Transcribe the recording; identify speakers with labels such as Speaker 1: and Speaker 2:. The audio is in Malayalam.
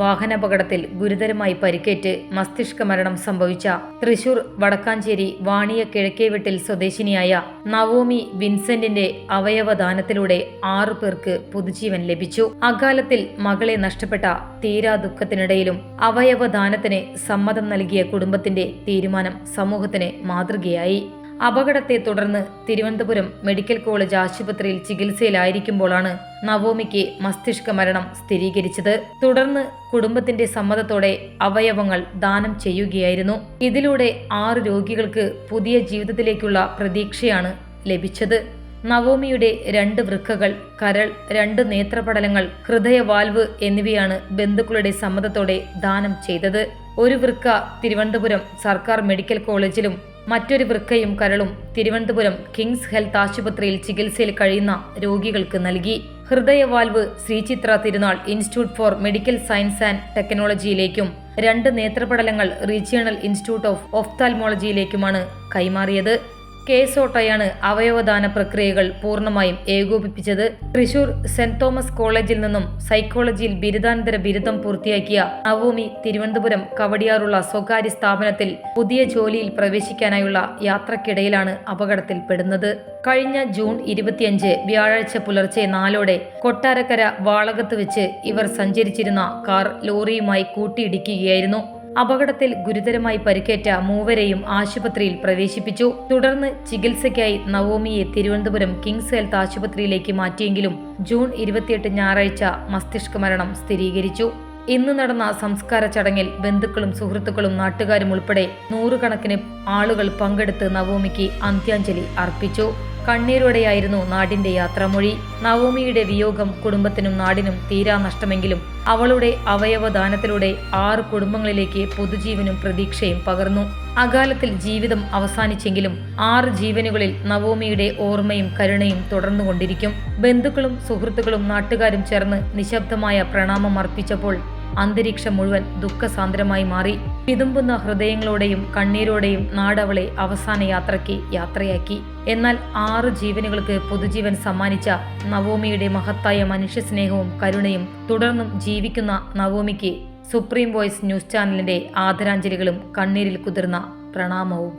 Speaker 1: വാഹനാപകടത്തിൽ ഗുരുതരമായി പരിക്കേറ്റ് മസ്തിഷ്ക മരണം സംഭവിച്ച തൃശൂർ വടക്കാഞ്ചേരി വാണിയ കിഴക്കേവീട്ടിൽ സ്വദേശിനിയായ നവോമി വിൻസെന്റിന്റെ അവയവദാനത്തിലൂടെ 6 പേർക്ക് പുതുജീവൻ ലഭിച്ചു. അകാലത്തിൽ മകളെ നഷ്ടപ്പെട്ട തീരാ ദുഃഖത്തിനിടയിലും അവയവദാനത്തിന് സമ്മതം നൽകിയ കുടുംബത്തിന്റെ തീരുമാനം സമൂഹത്തിന് മാതൃകയായി. അപകടത്തെ തുടർന്ന് തിരുവനന്തപുരം മെഡിക്കൽ കോളേജ് ആശുപത്രിയിൽ ചികിത്സയിലായിരിക്കുമ്പോഴാണ് നവോമിക്ക് മസ്തിഷ്ക മരണം സ്ഥിരീകരിച്ചത്. തുടർന്ന് കുടുംബത്തിന്റെ സമ്മതത്തോടെ അവയവങ്ങൾ ദാനം ചെയ്യുകയായിരുന്നു. ഇതിലൂടെ 6 രോഗികൾക്ക് പുതിയ ജീവിതത്തിലേക്കുള്ള പ്രതീക്ഷയാണ് ലഭിച്ചത്. നവോമിയുടെ 2 വൃക്കകൾ, കരൾ, 2 നേത്രപടലങ്ങൾ, ഹൃദയവാൽവ് എന്നിവയാണ് ബന്ധുക്കളുടെ സമ്മതത്തോടെ ദാനം ചെയ്തത്. ഒരു വൃക്ക തിരുവനന്തപുരം സർക്കാർ മെഡിക്കൽ കോളേജിലും മറ്റൊരു വൃക്കയും കരളും തിരുവനന്തപുരം കിങ്സ് ഹെൽത്ത് ആശുപത്രിയിൽ ചികിത്സയിൽ കഴിയുന്ന രോഗികൾക്ക് നൽകി. ഹൃദയവാൽവ് Sree Chitra Tirunal Institute for Medical Science and ടെക്നോളജിയിലേക്കും 2 നേത്രപടലങ്ങൾ റീജിയണൽ ഇൻസ്റ്റിറ്റ്യൂട്ട് ഓഫ് ഒഫ്താൽമോളജിയിലേക്കുമാണ് കൈമാറിയത്. കേസോട്ടയാണ് അവയവദാന പ്രക്രിയകൾ പൂർണ്ണമായും ഏകോപിപ്പിച്ചത്. തൃശൂർ സെന്റ് തോമസ് കോളേജിൽ നിന്നും സൈക്കോളജിയിൽ ബിരുദാനന്തര ബിരുദം പൂർത്തിയാക്കിയ നവോമി തിരുവനന്തപുരം കവടിയാറുള്ള സ്വകാര്യ സ്ഥാപനത്തിൽ പുതിയ ജോലിയിൽ പ്രവേശിക്കാനായുള്ള യാത്രക്കിടയിലാണ് അപകടത്തിൽപ്പെടുന്നത്. കഴിഞ്ഞ ജൂൺ 25 വ്യാഴാഴ്ച പുലർച്ചെ 4ഓടെ കൊട്ടാരക്കര വാളകത്ത് വെച്ച് ഇവർ സഞ്ചരിച്ചിരുന്ന കാർ ലോറിയുമായി കൂട്ടിയിടിക്കുകയായിരുന്നു. അപകടത്തിൽ ഗുരുതരമായി പരിക്കേറ്റ 3 ആശുപത്രിയിൽ പ്രവേശിപ്പിച്ചു. തുടർന്ന് ചികിത്സയ്ക്കായി നവോമിയെ തിരുവനന്തപുരം കിങ്സ് ഹെൽത്ത് ആശുപത്രിയിലേക്ക് മാറ്റിയെങ്കിലും ജൂൺ 28 ഞായറാഴ്ച മസ്തിഷ്ക മരണം സ്ഥിരീകരിച്ചു. ഇന്ന് നടന്ന സംസ്കാര ചടങ്ങിൽ ബന്ധുക്കളും സുഹൃത്തുക്കളും നാട്ടുകാരും ഉൾപ്പെടെ 100 കണക്കിന് ആളുകൾ പങ്കെടുത്ത് നവോമിക്ക് അന്ത്യാഞ്ജലി അർപ്പിച്ചു. കണ്ണീരോടെയായിരുന്നു നാടിന്റെ യാത്രാമൊഴി. നവോമിയുടെ വിയോഗം കുടുംബത്തിനും നാടിനും തീരാ നഷ്ടമെങ്കിലും അവളുടെ അവയവദാനത്തിലൂടെ 6 കുടുംബങ്ങളിലേക്ക് പുതുജീവനും പ്രതീക്ഷയും പകർന്നു. അകാലത്തിൽ ജീവിതം അവസാനിച്ചെങ്കിലും 6 ജീവനുകളിൽ നവോമിയുടെ ഓർമ്മയും കരുണയും തുടർന്നുകൊണ്ടിരിക്കും. ബന്ധുക്കളും സുഹൃത്തുക്കളും നാട്ടുകാരും ചേർന്ന് നിശബ്ദമായ പ്രണാമം അർപ്പിച്ചപ്പോൾ അന്തരീക്ഷം മുഴുവൻ ദുഃഖസാന്ദ്രമായി മാറി. പിതുമ്പുന്ന ഹൃദയങ്ങളോടെയും കണ്ണീരോടെയും നാടവളെ അവസാന യാത്രയ്ക്ക് യാത്രയാക്കി. എന്നാൽ 6 ജീവനുകൾക്ക് പുതുജീവൻ സമ്മാനിച്ച നവോമിയുടെ മഹത്തായ മനുഷ്യസ്നേഹവും കരുണയും തുടർന്നും ജീവിക്കുന്ന നവോമിക്ക് സുപ്രീം വോയിസ് ന്യൂസ് ചാനലിന്റെ ആദരാഞ്ജലികളും കണ്ണീരിൽ കുതിർന്ന പ്രണാമവും.